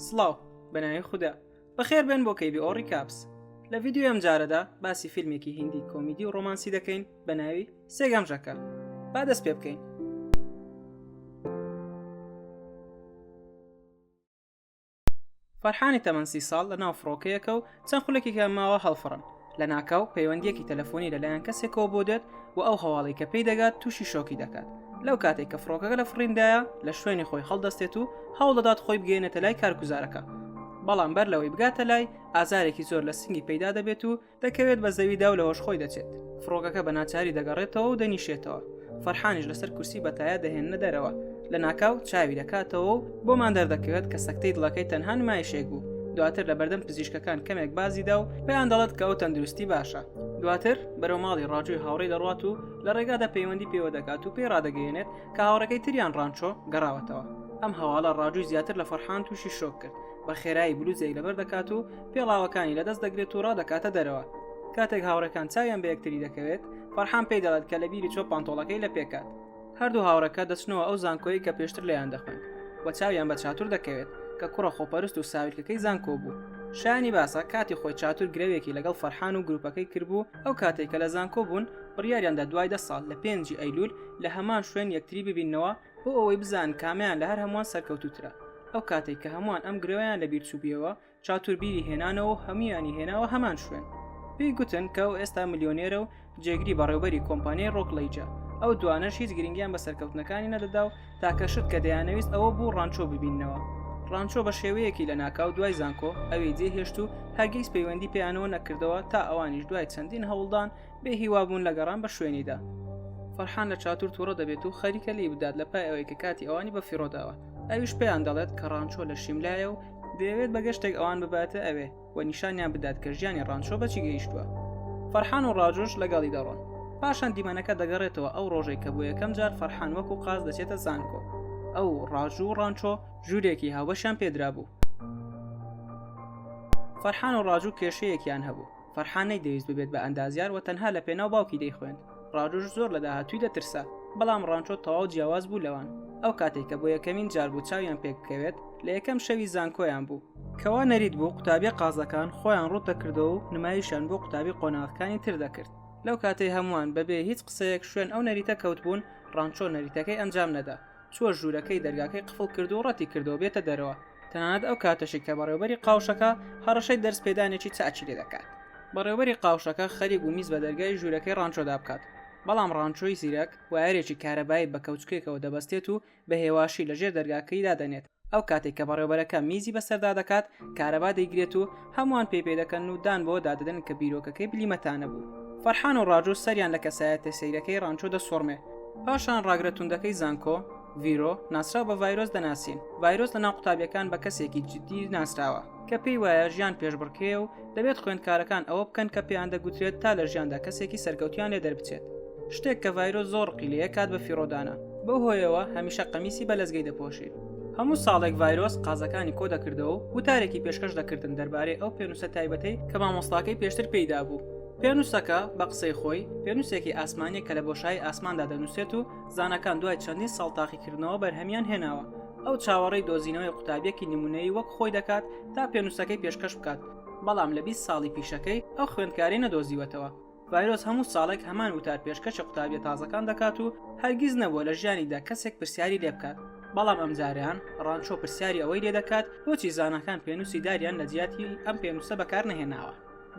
سڵاو بەناوی خوددا بەخێر بێن بۆ KBO ڕیکاپس. لە ڤیدیۆ ئەم جارەدا باسی فیلمێکی هیندی کۆمیدی و ڕۆمانسی دەکەین بە ناوی سێگەمژەکە. با دەست پێ بکەین. فەرحانی تەمەن 30 ساڵ لە ناو فڕۆکەیەکە و چەند خولێکی ماوە هەڵفڕن. لە ناکاو پەیوەندیەکی تەلەفۆنی لەلایەن کەسێکەوە بۆ دێت و ئەو هەواڵی کە پێی دەگات تووشی شۆکی دەکات. لەو کاتێک کە فڕۆکەکە لە فڕیندایە لە شوێنی خۆی هەڵدەستێت و هەوڵ دەدات خۆی بگەێنێتە لای کارگوزارەکە. بەڵام بەر لەوەی بگاتە لای ئازارێکی زۆر لە سنگی پەیدا دەبێت و دەکەوێت بە زەویدا و لەهۆش خۆی دەچێت. فڕۆکەکە بە ناچاری دەگەڕێتەوە و دەنیشێتەوە. فەرحانیش لەسەر کورسی بەتایە دەهێننە دەرەوە. لە ناکاو چاوی دەکاتەوە و بۆمان دەردەکەوێت کە سەکتەی دڵەکەی تەنها نمایشێک بوو. دواتر لە بەردەم پزیشکەکان کەمێک بازیدا و پێیان دەڵێت کە ئەو تەندروستی باشە. دواتر بەرەو ماڵی ڕاجۆی هاوڕێی دەڕوات و لە ڕێگادا پەیوەندی پێوە دەکات و پێی ڕادەگەیەنێت کە هاوڕەکەی تریان ڕانچۆ گەڕاوەتەوە. ئەم هەواڵە ڕاجۆی زیاتر لە فەرحان تووشی شۆک کرد. بە خێرایی بلوزێک لەبەر دەکات و پێڵاوەکانی لەدەست دەگرێت و ڕادەکاتە دەرەوە. کاتێک هاوڕەکان چاویان بە یەکتری دەکەوێت فەرحان پێی دەڵێت کە لە بیری چۆ پانتۆڵەکەی لە پێکات. هەردوو هاوڕەکە دەچنەوە ئەو زانکۆیی کە پێشتر لەیان دەخوێن و چاویان بە چاتور دەکەوێت کە کوڕە خۆپەرست و ساویلکەکەی زانکۆ بوو. شایانی باسە کاتی خۆی چاتور گرەوێکی لەگەڵ فەرحان و گروپەکەی کردبوو. ئەو کاتێک کە لە زانکۆ بوون بڕیاریاندا دوای 10 ساڵ لە 5 ئەیلول لە هەمان شوێن یەکتری ببینەوە بۆ ئەوەی بزان کامیان لە هەر هەمووان سەرکەوتوترە. ئەو کاتێک کە هەمووان ئەم گرەوەیان لە بیرچووبیەوە چاتور بیری هێنانەوە و هەمویانی هێناوە هەمان شوێن. پێی گوتن کە ئەو ئێستا ملیۆنێرە و جێگری بەڕێوەبەری کۆمپانیای ڕۆکلەیجە. ئەو دوانەش هیچ گرنگیان بە سەرکەوتنەکانی نەدەدا و تاکەشت کە دەیانەویست ئەوە بوو ڕانچۆ ببینەوە. ڕانچۆ بە شێوەیەکی لە ناکاو دوای زانکۆ ئەوەی جێهێشت و هەرگیز پەیوەندی پێیانەوە نەکردەوە تا ئەوانیش دوای چەندین هەوڵدان بێ هیوابوون لە گەڕان بە شوێنیدا. فەرحان لە چاتور تووڕە دەبێت و خەریکە لی بدات لە پای ئەوەی کە کاتی ئەوانی بە فیڕۆداوە. ئەویش پێیان دەڵێت کە ڕانچۆ لە شیملایە و دەیەوێت بە گەشتێک ئەوان بباتە ئەوێ و نیشانیان بدات کە ژیانی ڕانچۆ بەچی گەیشتووە. فەرحان و ڕاجۆش لەگەڵی دەڕۆن. پاشان دیمەنەکە دەگەڕێتەوە ئەو ڕۆژەی کە بۆ یەکەم جار فەرحان وەکو قاز دەچێتە زانکۆ. ئەو ڕاجوو و ڕانچۆ ژوورێکی هاوبەشیان پێدرا بوو. فەرحان و ڕاجوو کێشەیەکیان هەبوو. فەرحان نەیدەویست ببێت بە ئەندازیار و تەنها لە پێناو باوکی دەیخوێند. ڕاجۆش زۆر لە داهاتووی دەترسا، بەڵام ڕانچۆ تەواو جیاواز بوو لەوان. ئەو کاتێک کە بۆ یەکەمین جار بوو چاویان پێکەوێت لە یەکەم شەوی زانکۆیان بوو. کەوا نەریت بوو قوتابی قازەکان خۆیان ڕوت دەکردەوە و نمایشیان بۆ قوتابی قۆناغەکانی تر دەکرد. لەو کاتەی هەمووان بەبێ هیچ قسەیەک شوێن ئەو نەریتە کەوت بوون، ڕانچۆ نەریتەکەی ئەنجام نەدا. چوە ژوورەکەی دەرگاکەی قفڵ کرد و ڕەتی کردەوە بێتە دەرەوە. تەنانەت ئەو کاتەشی کە بەڕێوەبەری قاوشەکە هەڕەشەی دەرس پێدانێکی چاچی لێ دەکات. بەڕێوەبەری قاوشەکە خەریک و میز بە دەرگای ژوورەکەی ڕانچۆدا بکات. بەڵام ڕانچۆی زیرەک وایەرێکی کارەبایی بە کەوچکێکەوە دەبەستێت و بە هێواشی لەژێر دەرگاکەی دادەنێت. ئەو کاتێک کە بەڕێوەبەرەکە میزی بەسەردا دەکات کارەبا دەیگرێت و هەمووان پێ دەکەن و دان بۆ دادەدەن کە بیرۆکەکەی بلیمەتانە بوو. فەرحان و ڕاجۆ سەریان لە کەسایەتە سەیرەکەی ڕانچۆ دەسۆڕمێ. پاشان ڕاگرەتوندەکەی زانکۆ ڤیرۆ ناسراو بە ڤایرۆس دەناسین. ڤایرۆس لە ناو قوتابیەکان بە کەسێکی جددی ناسراوە کە پێی وایە ژیان پێشبڕکێ و دەبێت خوێندکارەکان ئەوە بکەن کە پێیان دەگوترێت تا لە ژیاندا کەسێکی سەرکەوتیان لێ دەربچێت. شتێک کە ڤایرۆس زۆر قیلەیە کات بە فیڕۆدانە. بەو هۆیەوە هەمیشە قەمیسی بەلەزگەی دەپۆشێت. هەموو ساڵێک ڤایرۆس قازەکانی کۆ دەکردەوە و وتارێکی پێشکەش دەکردن دەربارەی ئەو پێنووسە تایبەتەی کە مامۆستاکەی پێشتر پێیدا بوو. پێنووسەکە بە قسەی خۆی پێنووسێکی ئاسمانی کە لە بۆشایی ئاسماندا دەنووسێت و زانەکان دوای چەندین ساڵ تاقیکردنەوە بەرهەمیان هێناوە. ئەو چاوەڕێی دۆزینەوەی قوتابیەکی نمونەیی وەک خۆی دەکات تا پێنووسەکەی پێشکەش بکات. بەڵام لە 20 ساڵی پیشەکەی ئەو خوێندکاری نەدۆزیوەتەوە. ڤایرۆس هەموو ساڵێک هەمان وتار پێشکەشە قوتابیە تازەکان دەکات و هەرگیز نەبووە لە ژیانیدا کەسێک پرسیاری لێ بکات. بەڵام ئەمجاریان ڕانچۆ پرسیاری ئەوەی لێ دەکات بۆچی زانەکان پێنووسی داریان لە جیاتی ئەم پێنووسە بەکار نەهێناوە.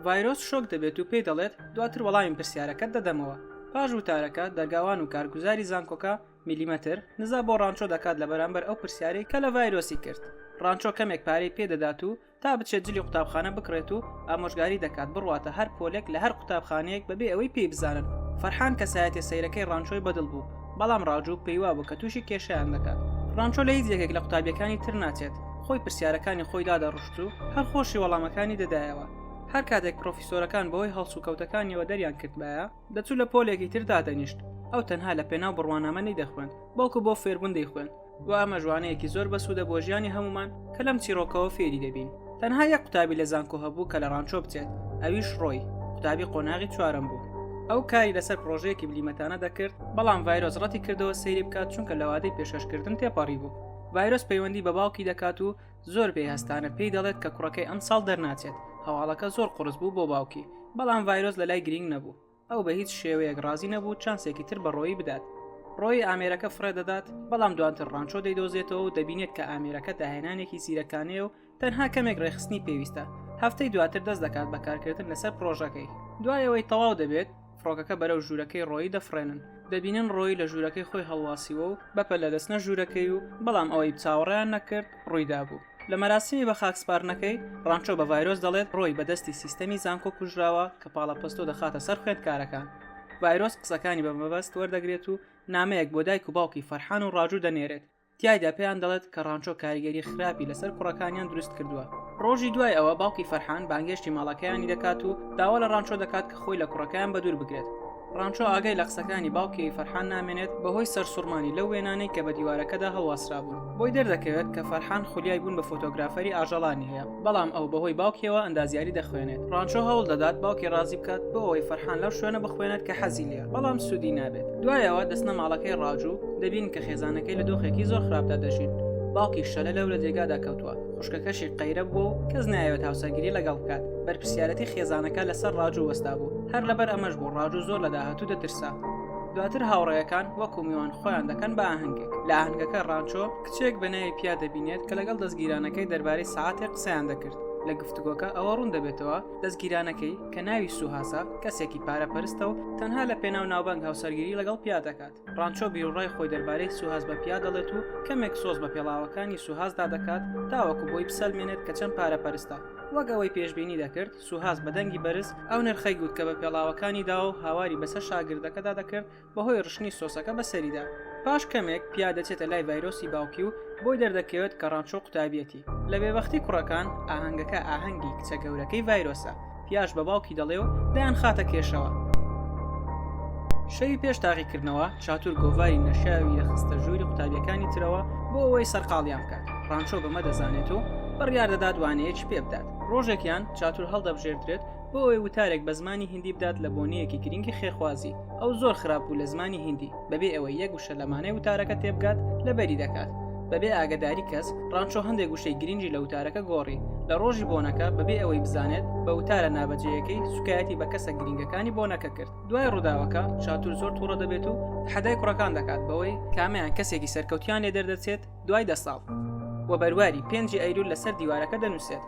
ڤایرۆس شۆک دەبێت و پێی دەڵێت دواتر وەڵامی پرسیارەکەت دەدەمەوە. پاش وتارەکە دەرگاوان و کارگوزاری زانکۆکە میلیمەتر نزا بۆ ڕانچۆ دەکات لە بەرامبەر ئەو پرسیارەی کە لە ڤایرۆسی کرد. ڕانچۆ کەمێک پارەی پێدەدات و تا بچێت جلی قوتابخانە بکڕێت و ئامۆژگاری دەکات بڕواتە هەر پۆلێک لە هەر قوتابخانەیەک بەبێ ئەوەی پێی بزانن. فەرحان کەسایەتی سەیرەکەی ڕانچۆی بەدڵ بوو، بەڵام ڕاجوو پێیوا بوو کە تووشی کێشەیان دەکات. ڕانچۆ لە هیچ یەکێک لە قوتابیەکانی تر ناچێت. خۆی پرسیارەکانی خۆی دادەڕشت و هەر خۆشی وەڵامەکانی دەدایەوە. هەر کاتێک پرۆفیسۆرەکان بەهۆی هەڵسوکەوتەکانیەوە دەریان کردبایە دەچوو لە پۆلێکی تر دادەنیشت. ئەو تەنها لە پێناو بڕوانامە نەیدەخوێن بەڵکو بۆ فێربوون دەیخوێن و ئەمە ژوانەیەکی زۆر بەسوودە بۆ ژیانی هەمومان کە لەم چیرۆکەوە فێری دەبین. تەنها یەک قوتابی لە زانکۆ هەبوو کە لە ڕانچۆ بچێت، ئەویش ڕۆی قوتابی قۆناغی چوارەم بوو. ئەو کاری لەسەر پرۆژەیەکی بلیمەتانە دەکرد، بەڵام ڤایرۆس ڕەتی کردەوە سەیری بکات چونکە لە وادەی پێشکەشکردن تێپەڕی بوو. ڤایرۆس پەیوەندی بە باوکی دەکات و زۆر پێهستانە پێی دەڵێت کە کوڕەکەی ئەمساڵ دەرناچێت. هەواڵەکە زۆر قورس بوو بۆ باوکی، بەڵام ڤایرۆس لە لای گرنگ نەبوو. ئەو بە هیچ شێوەیەک ڕازی نەبوو چانسێکی تر بە ڕۆیی بدات. ڕۆی ئامێرەکە فڕێدەدات، بەڵام دوانتر ڕانچۆ دەیدۆزێتەوە و دەبینێت کە ئامێرەکە داهێنانێکی زیرەکانەیە و تەنها کەمێک ڕێخستنی پێویستە. هەفتەی دواتر دەست دەکات بەکارکردن لەسەر پرۆژەکەی. دوایەوەی تەواو دەبێت، فڕۆکەکە بەرەو ژوورەکەی ڕۆیی دەفرێنن. دەبینن ڕۆی لە ژوورەکەی خۆی هەڵواسیوە و بەپە لە دەستنە ژوورەکەی و بەڵام ئەوەی چاوەڕیان نەکرد ڕوویدا بوو. لە مەراسیمی بە خاکسپارنەکەی ڕانچۆ بە ڤایرۆس دەڵێت ڕۆی بەدەستی سیستەمی زانکۆ کوژراوە کە پاڵەپەستۆ دەخاتە سەر خوێندکارەکان. ڤایرۆس قسەکانی بە مەبەست وەردەگرێت و نامەیەک بۆ دایک و باوکی فەرحان و ڕاجوو دەنێرێت. تیایدا پێیان دەڵێت کە ڕانچۆ کاریگەری خراپی لەسەر کوڕەکانیان دروست کردووە. ڕۆژی دوای ئەوە باوکی فەرحان بانگێشتی ماڵەکەیانی دەکات و داوا لە ڕانچۆ دەکات کە خۆی لە کوڕەکەیان بە دوور بگرێت. ڕانچۆ ئاگای لە قسەکانی باوکی فەرحان نامێنێت بەهۆی سەرسوڕمانی لەو وێنانەی کە بە دیوارەکەدا هەڵواسرا بوون. بۆی دەردەکەوێت کە فەرحان خولیای بوون بە فۆتۆگرافەری ئاژەڵانی هەیە، بەڵام ئەو بەهۆی باوکیەوە ئەندازیاری دەخوێنێت. ڕانچۆ هەوڵ دەدات باوکی ڕازی بکات بۆ ئەوەی فەرحان لەو شوێنە بخوێنێت کە حەزی لێیە، بەڵام سوودی نابێت. دوایەوە دەستنە ماڵەکەی ڕاجوو دەبین کە خێزانەکەی لە دۆخێکی زۆر خراپدا دەژین. باوکی شەلە لەو لە جێگادا کەوتووە، خوشکەکەشی قەیرە بووە و کەس نایەوێت هاوسەرگیری لەگەڵ بکات. بەرپرسیارەتی خێزانەکە لەسەر ڕاجوو وەستا بوو، هەر لەبەر ئەمەش بوو ڕاجوو زۆر لە داهاتوو دەترسا. دواتر هاوڕێیەکان وەکو میوان خۆیان دەکەن بە ئاهەنگێک. لە ئاهەنگەکە ڕانچۆ کچێک بە ناوی پیا دەبینێت کە لەگەڵ دەستگیرانەکەی دەربارەی سەعاتێک قسەیان دەکرد. لە گفتوگۆکە ئەوە ڕوون دەبێتەوە دەستگیرانەکەی کە ناوی سوهاسە کەسێکی پارەپەرستە و تەنها لە پێناو ناوبانگ هاوسەرگیری لەگەڵ پیا دەکات. ڕانچۆ بیرڕای خۆی دەربارەی سوهاس بە پیا دەڵێت و کەمێک سۆز بە پێڵاوەکانی سوهاسدا دەکات تاوەکو بۆی بسەلمێنێت کە چەند پارەپەرستە. وەک ئەوەی پێشبینی دەکرد، سوهاس بەدەنگی بەرز ئەو نرخەی گوت کە بە پێڵاوەکانی دا و هاواری بەسەر شاگردەکەدا دەکرد بەهۆی ڕشنی سۆسەکە بەسەریدا. پاش کەمێک پیا دەچێتە لای ڤایرۆسی باوکی و بۆی دەردەکەوێت کە ڕانچۆ قوتابیەتی. لە بێبەختی کوڕەکان ئاهەنگەکە ئاهەنگی کچە گەورەکەی ڤایرۆسە. پیاش بە باوکی دەڵێ و دایان خاتە کێشەوە. شەوی پێش تاقیکردنەوە چاتور گۆڤاری نەشاوی لە خستە ژووری قوتابیەکانی ترەوە بۆ ئەوەی سەرقاڵیان بکات. ڕانچۆ بەمە دەزانێت و بڕیار دەدات وانەیەکی پێ بدات. ڕۆژێکیان چاتور هەڵدەبژێردرێت بۆ ئەوەی وتارێک بە زمانی هیندی بدات لە بۆنەیەکی گرنگی خێخوازی. ئەو زۆر خراپ بوو لە زمانی هیندی، بەبێ ئەوەی یەک وشە لەمانەی وتارەکە تێبگات لەبەری دەکات. بەبێ ئاگداری کەس ڕانچۆ هەندێک وشەی گرنگی لە وتارەکە گۆڕی. لە ڕۆژی بۆنەکە بەبێ ئەوەی بزانێت بە وتارە نابەجەیەکەی سوکایەتی بە کەسە گرنگەکانی بۆنەکە کرد. دوای ڕووداوەکە چاتور زۆر تووڕە دەبێت و حەدای کوڕەکان دەکات بەوەی کامیان کەسێکی سەرکەوتیان لێ دەردەچێت دوای 10 ساڵ و بەرواری 5 ئەیلول لەسەر دیوارەکە دەنووسێت.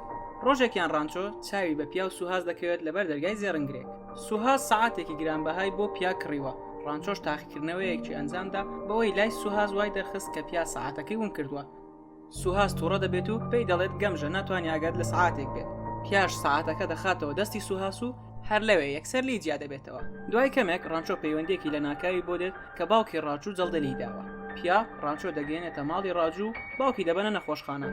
ڕۆژێکیان ڕانچۆ چاوی بە پیا و سوهاس دەکەوێت لەبەر دەرگای زێڕنگرێک. سوهاس سەعاتێکی گرانبەهای بۆ پیا کڕیوە. ڕانچۆش تاقیکردنەوەیەکی ئەنجامدا بەوەی لای سوهاس وای دەرخست کە پیا سەعاتەکەی ون کردووە. سوهاس تووڕە دەبێت و پێی دەڵێت گەمژە ناتوانێت ئاگات لە سەعاتێک بێت. پیاش سەعاتەکە دەخاتەوە دەستی سوهاس و هەر لەوێ یەکسەر لیجیا دەبێتەوە. دوای کەمێک ڕانچۆ پەیوەندێکی لە ناکاوی بۆ دێت کە باوکی ڕاجوو جەڵدەلی داوە. پیا ڕانچۆ دەگەێنێتە ماڵی ڕاجوو، باوکی دەبەنە نەخۆشخانە.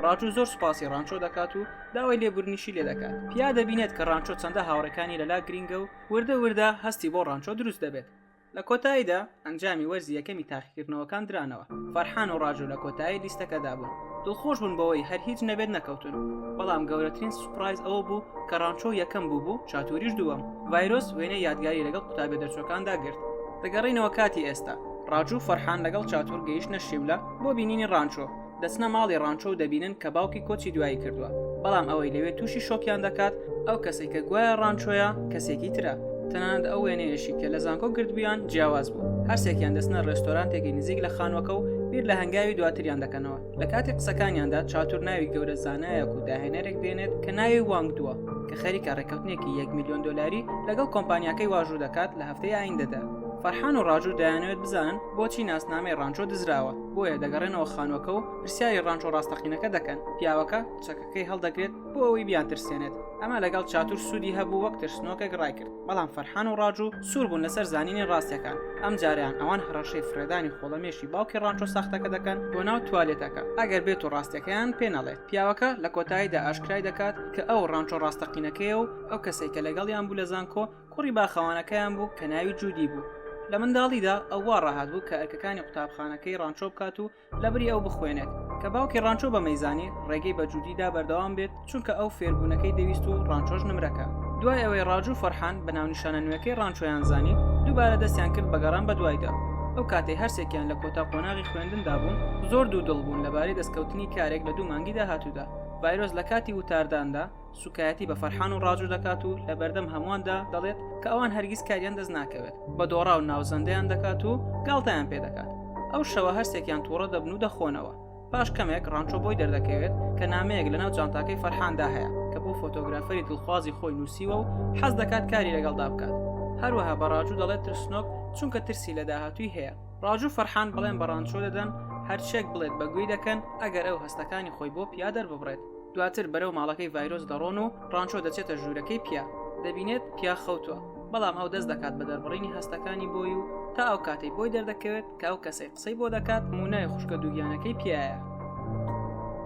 ڕاجوو زۆر سوپاسی ڕانچۆ دەکات و داوای لێبوورنیشی لێ دەکات. پیا دەبینێت کە ڕانچۆ چەندە هاوڕەکانی لەلا گرینگە و وردە هەستی بۆ ڕانچۆ دروست دەبێت. لە کۆتاییدا ئەنجامی وەرزی یەکەمی تاقیکردنەوەکان درانەوە. فەرحان و ڕاجوو لە کۆتایی لیستەکەدا بوون. دڵخۆش بوون بەوەی هەر هیچ نەبێت نەکەوتن، بەڵام گەورەترین سوپرایز ئەوە بوو کە ڕانچۆ یەکەم بوو چاتوریش دووەم. ڤایرۆس وێنەی یادگاری لەگەڵ قوتابە دەرچۆکاندا گرت. دەگەڕینەوە کاتی ئێستا. ڕاجوو فەرحان لەگەڵ چاتور گەیشتنە شیملە بۆ بینینی ڕانچۆ. دەچنە ماڵی ڕانچۆ و دەبینن کە باوکی کۆچی دوایی کردووە، بەڵام ئەوەی لەوێ تووشی شۆکیان دەکات ئەو کەسێک کە گوایە ڕانچۆیە کەسێکی ترە. تەنانەت ئەو وێنەیەشی کە لە زانکۆ گردبیان جیاواز بوو. هەرسێکیان دەستنە ڕێستۆرانتێکی نزیک لە خانوەکە و بیر لە هەنگاوی دواتریان دەکەنەوە. لە کاتی قسەکانیاندا چاتور ناوی گەورە زانایەک و داهێنەرێک دێنێت کە ناوی وانگ دووە کە خەریکە ڕێکەوتنێکی 1 میلیۆن دۆلاری لەگەڵ کۆمپانیاکەی واژوو دەکات لە هەفتەی ئایندەدا. فەرحان و ڕاجوو دەیانەوێت بزانن بۆچی ناسنامەی ڕانچۆ دزراوە، بۆیە دەگەڕێنەوە خانوەکە و پرسیاری ڕانچۆ ڕاستەقینەکە دەکەن. پیاوەکە چەکەکەی هەڵدەگرێت بۆ ئەوەی بیان ترسێنێت. ئەمە لەگەڵ چاتور سوودی هەبوو وەک ترسنۆکێک ڕای کرد، بەڵام فەرحان و ڕاجوو سوور بوون لەسەر زانینی ڕاستیەکان. ئەم جاریان ئەوان هەڕەشەی فرێدانی خۆڵەمێشی باوکی ڕانچۆ ساختەکە دەکەن بۆ ناو توالێتەکە. ئەگەر بێت و ڕاستیەکەیان پێ نەڵێت. پیاوەکە لە کۆتاییدا ئاشکرای دەکات کە ئەو ڕانچۆ ڕاستەقینەکەیە و ئەو کەسێک کە لەگەڵیان بوو لە زانکۆ کوڕی باخەوانەکەیان بوو کە ناوی جوودی بوو. لە منداڵیدا ئەو وا ڕاهات بوو کە ئەرکەکانی قوتابخانەکەی ڕانچۆ بکات و لەبری ئەو بخوێنێت کە باوکی ڕانچۆ بە مەیزانی ڕێگەی بە جوودیدا بەردەوام بێت چونکە ئەو فێربوونەکەی دەویست و ڕانچۆش نمرەکە. دوای ئەوەی ڕاجوو فەرحان بە ناونیشانە نوێەکەی ڕانچۆیان زانی، دووبارە دەستیان کرد بەگەڕان بە دوایدا. ئەو کاتێ هەرسێکیان لە کۆتا قۆناغی خوێندندا بوون زۆر دوودڵ بوون لەبارەی دەستکەوتنی کارێک لە 2 مانگی داهاتوودا. ڤایرۆس لە کاتی وتارداندا سوکایەتی بە فەرحان و ڕاجوو دەکات و لە بەردەم هەموواندا دەڵێت کە ئەوان هەرگیز کاریان دەست ناکەوێت، بە دۆڕا و ناوزەندەیان دەکات و گاڵتەیان پێ دەکات. ئەو شەوە هەرسێکیان تووڕە دەبن و دەخۆنەوە. پاش کەمێک ڕانچۆ بۆی دەردەکەوێت کە نامەیەک لەناو جانتاکەی فەرحاندا هەیە کە بۆ فۆتۆگرافەری دڵخوازی خۆی نووسیوە و حەز دەکات کاری لەگەڵدا بکات. هەروەها بە ڕاجوو دەڵێت ترسنۆک چونکە ترسی لە داهاتووی هەیە. ڕاجوو فەرحان بڵێن بە ڕانچۆ دەدەن هەرچێک بڵێت بەگوێی دەکەن ئەگەر ئەو هەستەکانی خۆی بۆ پیا دەرببڕێت. دواتر بەرەو ماڵەکەی ڤایرۆس دەڕۆن و ڕانچۆ دەچێتە ژوورەکەی پیا. دەبینێت پیا خەوتووە، بەڵام ئەو دەست دەکات بە دەربڕینی هەستەکانی بۆی و تا ئەو کاتەی بۆی دەردەکەوێت کە ئەو کەسەی قسەی بۆ دەکات مونای خوشکە دووگیانەکەی پیایە.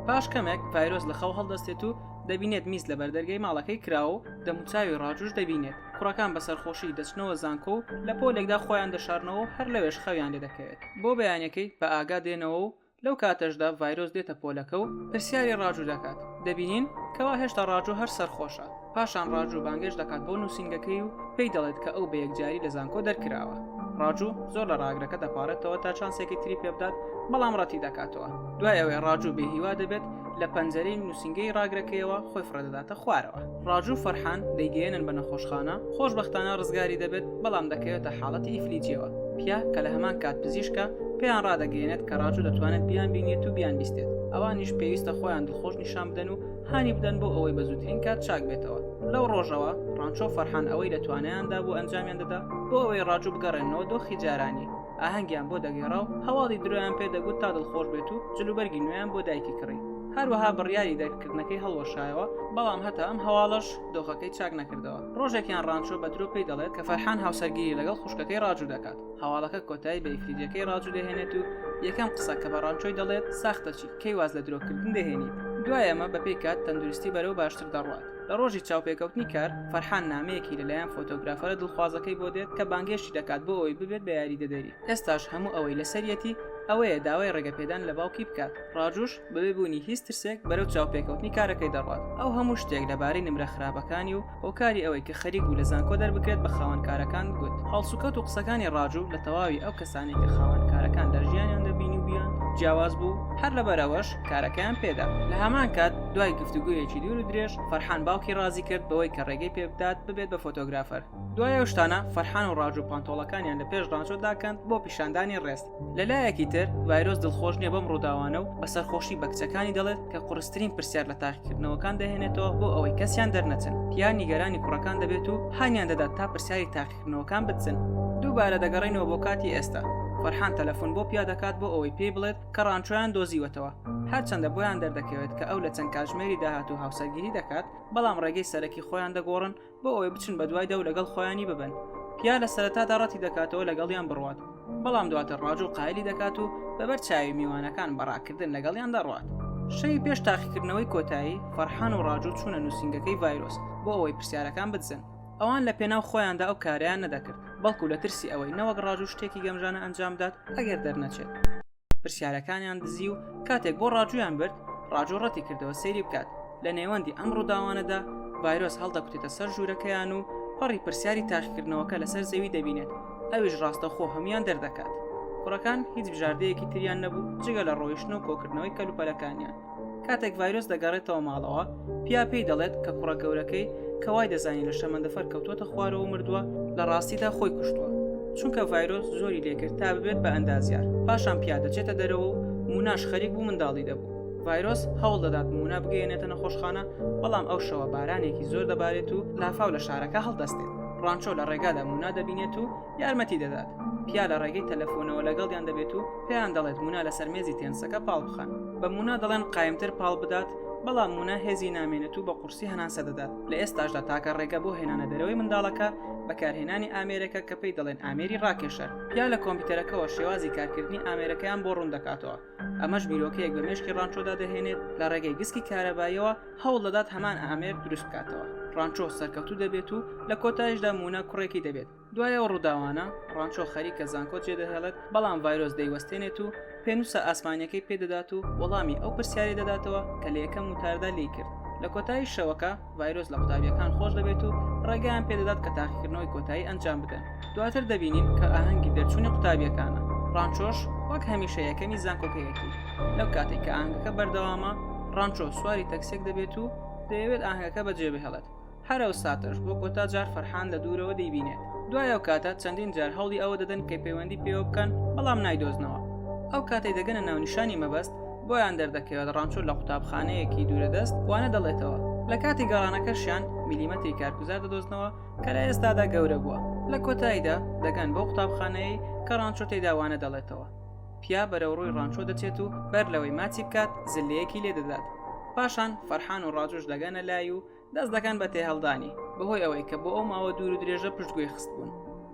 پاش کەمێک ڤایرۆس لە خەو هەڵدەستێت و دەبینێت میز لە بەردەرگای ماڵەکەی کراوە و دەموچاوی ڕاجوش دەبینێت. کوڕەکان بەسەرخۆشی دەچنەوە زانکۆ و لە پۆلێکدا خۆیان دەشارنەوە و هەر لەوێش خەویان لێ دەکەوێت. بۆ بەیانەکەی بە ئاگا دێنەوە و لەو کاتەشدا ڤایرۆس دێتە پۆلەکە و پرسیاری ڕاجوو دەکات. دەبینین کەوا هێشتا ڕاجوو هەر سەرخۆشە. پاشان ڕاجوو بانگێش دەکات بۆ نووسینگەکەی و پێی دەڵێت کە ئەو بە یەکجاری لە زانکۆ دەرکراوە. ڕاجوو زۆر لە ڕاگرەکە دەپارێتەوە تا چانسێکی تری پێ بدات، بەڵام ڕەتی دەکاتەوە. دوای ئەوەی ڕاجوو بێهیوا دەبێت لە پەنجەرەی نووسینگەی ڕاگرەکەیەوە خۆی فرەدەداتە خوارەوە. ڕاجوو فەرحان دەیگەێنن بە نەخۆشخانە، خۆشبەختانە ڕزگاری دەبێت، بەڵام دەکەوێتە حاڵەتی ئیفلیجیەوە. پیا کە لە هەمان کات پزیشکە پێیان ڕادەگەێنێت کە ڕاجوو دەتوانێت بیان بینێت و بیان بیستێت. ئەوانیش پێویستە خۆیان دڵخۆش نیشان بدەن و هانی بدەن بۆ ئەوەی بەزووترین کات چاک بێتەوە. لەو ڕۆژەوە ڕانچۆ فەرحان ئەوەی دەتوانیاندا بۆ ئەنجامیان دەدا بۆ ئەوەی ڕاجوو بگەڕێنەوە دۆخی جارانی. ئاهەنگیان بۆ دەگێڕا و هەواڵی درۆیان پێ دەگوت تا دڵخۆش بێت و جلوبەرگی نوێیان بۆ دایکی کڕی. هەروەها بڕیاری دەرکردنەکەی هەڵوەشایەوە، بەڵام هەتا ئەم هەواڵەش دۆخەکەی چاک نەکردەوە. ڕۆژێکیان ڕانچۆ بە درۆ پێی دەڵێت کە فەرحان هاوسەرگیری لەگەڵ خوشکەکەی ڕاجوو دەکات. هەواڵەکە کۆتایی بە ئیفلیجەکەی ڕاجوو دەهێنێت و یەکەم قسە کە بە ڕانچۆی دەڵێت ساختەچی کەی واز لە درۆکردن دەهێنیت. دوای ئەمە بەپێی کات تەندروستی بەرەو باشتر دەڕوات. لە ڕۆژی چاوپێکەوتنی کار فەرحان نامەیەکی لەلایەن فۆتۆگرافەرە دڵخوازەکەی بۆ دێت کە بانگێشی دەکات بۆ ئەوەی ببێت بە یاریدەدەری. ئێستاش هەموو ئەوەی لەسەرەتی ئەوەیە داوای ڕێگەپێدان لە باوکی بکات. ڕاجوش بەبێبوونی هیچ ترسێک بەرەو چاوپێکەوتنی کارەکەی دەڕوات. ئەو هەموو شتێک لەبارەی نمرە خراپەکانی و هۆکاری ئەوەی کە خەریک بوو لە زانکۆ دەربکرێت بە خاوەنکارەکان گوت. هەڵسوکەوت و قسەکانی ڕاجوو لە تەواوی ئەو کەسانی کە خاوەنکارەکان دەژیانیان دەبینی و بیان جیاواز بوو، هەر لەبەرەوەش کارەکەیان پێدا. لە هەمان کات دوای گفتوگویەکی دوور و درێژ فەرحان باوکی ڕازی کرد بەوەی کە ڕێگەی پێ بدات ببێت بە فۆتۆگرافەر. دوای ئەو شتانە فەرحان و ڕاجوو پانتۆڵەکانیان لە پێش ڕانچۆ داکەند بۆ پیشاندانی ڕێست. لەلایەکی تر ڤایرۆس دڵخۆش نییە بەم ڕووداوانە و بە سەرخۆشی بە کچەکانی دەڵێت کە قورسترین پرسیار لە تاقیکردنەوەکان دەهێنێتەوە بۆ ئەوەی کەسیان دەرنەچن. پیا نیگەرانی کوڕەکان دەبێت و هانیان دەدات تا پرسیاری تاقیکردنەوەکان بچن. دووبارە دەگەڕێنەوە بۆ کاتی ئێستا. فەرحان تەلەفۆن بۆ پیا دەکات بۆ ئەوەی پێی بڵێت کە ڕانچۆیان دۆزیوەتەوە. هەرچەندە بۆیان دەردەکەوێت کە ئەو لە چەند کاتژمێری داهاتوو هاوسەرگیری دەکات، بەڵام ڕێگەی سەرەکی خۆیان دەگۆڕن بۆ ئەوەی بچن بە دوایدا و لەگەڵ خۆیانی ببن. پیا لە سەرەتادا ڕەتی دەکاتەوە لەگەڵیان بڕوات، بەڵام دواتر ڕاجوو قایلی دەکات و بەبەر چاوی میوانەکان بەڕاکردن لەگەڵیان دەڕوات. شەوی پێش تاقیکردنەوەی کۆتایی فەرحان و ڕاجوو چوونە نووسینگەکەی ڤایرۆس بۆ ئەوەی پرسیارەکان بچن. ئەوان لە پێناو خۆیاندا ئەو کاریان نەدەکرد، بەڵکو لە ترسی ئەوەی نەوەک ڕاجوو شتێکی گەمژانە ئەنجام دات ئەگەر دەرنەچێت. پرسیارەکانیان دزی و کاتێک بۆ ڕاجوویان برد، ڕاجوو ڕەتی کردەوە سەیری بکات. لە نێوەندی ئەم ڕووداوانەدا ڤایرۆس هەڵدەکوتێتە سەر ژوورەکەیان و پەڕی پرسیاری تاقیکردنەوەکە لەسەر زەوی دەبینێت. ئەویش ڕاستەخۆ هەمویان دەردەکات. کوڕەکان هیچ بژاردەیەکی تریان نەبوو جگە لە ڕۆیشتن و کۆکردنەوەی کەلوپەلەکانیان. کاتێک ڤایرۆس دەگەڕێتەوە ماڵەوە، پیا پێی دەڵێت کە کوڕە گەورەکەی کەوای دەزانی لە شەمەندەفەر کەوتوتە خوارەوە مردووە لە ڕاستیدا خۆی کوشتووە، چونکە ڤایرۆس زۆری لێکرد تا ببێت بە ئەندازیار. پاشان پیا دەچێتە دەرەوە و موناش خەریک بوو منداڵی دەبوو. ڤایرۆس هەوڵ دەدات مونا بگەێنێتە نەخۆشخانە، بەڵام ئەو شەوە بارانێکی زۆر دەبارێت و لافاو لە شارەکە هەڵدەستێت. ڕانچۆ لە ڕێگادا مونا دەبینێت و یارمەتی دەدات. پیا لە ڕێگەی تەلەفۆنەوە لەگەڵیان دەبێت و پێیان دەڵێت مونا لەسەر مێزی تێنسەکە پاڵ بخەن. بە مونا دەڵێن قایمتر پاڵ بدات، بەڵام مونا هێزی نامێنێت و بە قورسی هەناسە دەدات. لە ئێستاشدا تاکە ڕێگە بۆ هێنانە دەرەوەی منداڵەکە بەکارهێنانی ئامێرەکە کە پێی دەڵێن ئامێری ڕاکێشەر. پیا لە کۆمپیوتەرەکەەوە شێوازی کارکردنی ئامێرەکەیان بۆ ڕوون دەکاتەوە. ئەمەش بیرۆکەیەک بە مێشکی ڕانچۆدا دەهێنێت، لە ڕێگەی گسکی کارەباییەوە هەوڵ دەدات هەمان ئامێر دروست بکاتەوە. ڕانچۆ سەرکەوتوو دەبێت و لە کۆتایشدا مونا کوڕێکی دەبێت. دوای ئەو ڕووداوانە ڕانچۆ خەریکە زانکۆ جێدەهێڵێت، بەڵام ڤایرۆس دەیوەستێنێت و پێنووسە ئاسمانیەکەی پێدەدات و وەڵامی ئەو پرسیاری دەداتەوە کە لە یەکەم وتاردا لێی کرد. لە کۆتایی شەوەکە ڤایرۆس لە قوتابیەکان خۆش دەبێت و ڕێگەیان پێدەدات کە تاقیکردنەوەی کۆتایی ئەنجام بدەن. دواتر دەبینین کە ئاهەنگی دەرچوونی قوتابیەکانە. ڕانچۆش وەک هەمیشە یەکەمی زانکۆکەیەکی لەو کاتێک کە ئاهەنگەکە بەردەوامە ڕانچۆ سواری تەکسێک دەبێت و دەیەوێت ئاهەنگەکە بەجێ بهێڵێت هەرەو ساتەش بۆ کۆتا جار فەرحان لە دوورەوە دەیبینێت دوای ئەو کاتە چەندین جار هەوڵی ئەوە دەدەن کە پەیوەندی پێوە بکەن بەڵام نایدۆزنەوە ئەو کاتەی دەگەنە ناونیشانی مەبەست بۆیان دەردەکەوێت ڕانچۆ لە قوتابخانەیەکی دوورەدەست وانە دەڵێتەوە لە کاتی گەڕانەکەشیان میلیمەتری کارگوزار دەدۆزنەوە کە لە ئێستادا گەورە بووە لە کۆتاییدا دەگەن بۆ قوتابخانەیە کە ڕانچۆ تێیدا وانە دەڵێتەوە پیا بەرەو ڕووی ڕانچۆ دەچێت و بەر لەوەی ماچی بکات زلەیەکی لێ دەدات پاشان فەرحان و ڕاجۆش دەگەنە لای و دەست دەکەن بە تێهەڵدانی بەهۆی ئەوەی کە بۆ ئەو ماوە دوور و درێژە پشتگوێی خست بوون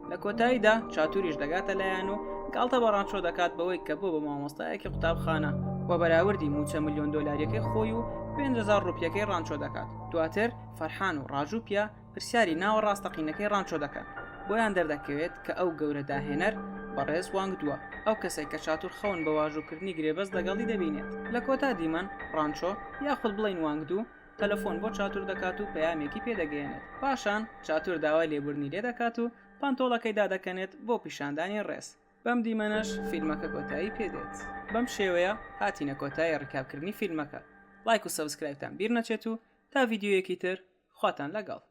لە کۆتاییدا چاتوریش دەگاتە لایەن و گاڵتە بە ڕانچۆ دەکات بەوەی کە بۆ بە مامۆستایەکی قوتابخانە و بەراوردی موچە ملیۆن دۆلاریەکەی خۆی و 5,000 ڕوپیەکەی ڕانچۆ دەکات دواتر فەرحان و ڕاجوو پیا پرسیاری ناوە ڕاستەقینەکەی ڕانچۆ دەکەن بۆیان دەردەکەوێت کە ئەو گەورە داهێنەر بەڕێز وانگدووە ئەو کەسێک کە چاتور خەون بە واژووکردنی گرێبەست لەگەڵی دەبینێت لە کۆتا دیمەن ڕانچۆ یاخود بڵین وانگدوو تەلەفۆن بۆ چاتور دەکات و پەیامێکی پێدەگەێنێت پاشان چاتور داوای لێبوردنی لێ دەکات و پانتۆڵەکەی دادەکەنێت بۆ پیشاندانی ڕێز بەم دیمەنەش فیلمەکە کۆتایی پێدێت بەم شێوەیە هاتینە کۆتایی ڕکابکردنی فیلمەکە لایک و سەبسکرایبتان بیر نەچێت و تا ڤیدیۆیەکی تر خواتان لەگەڵ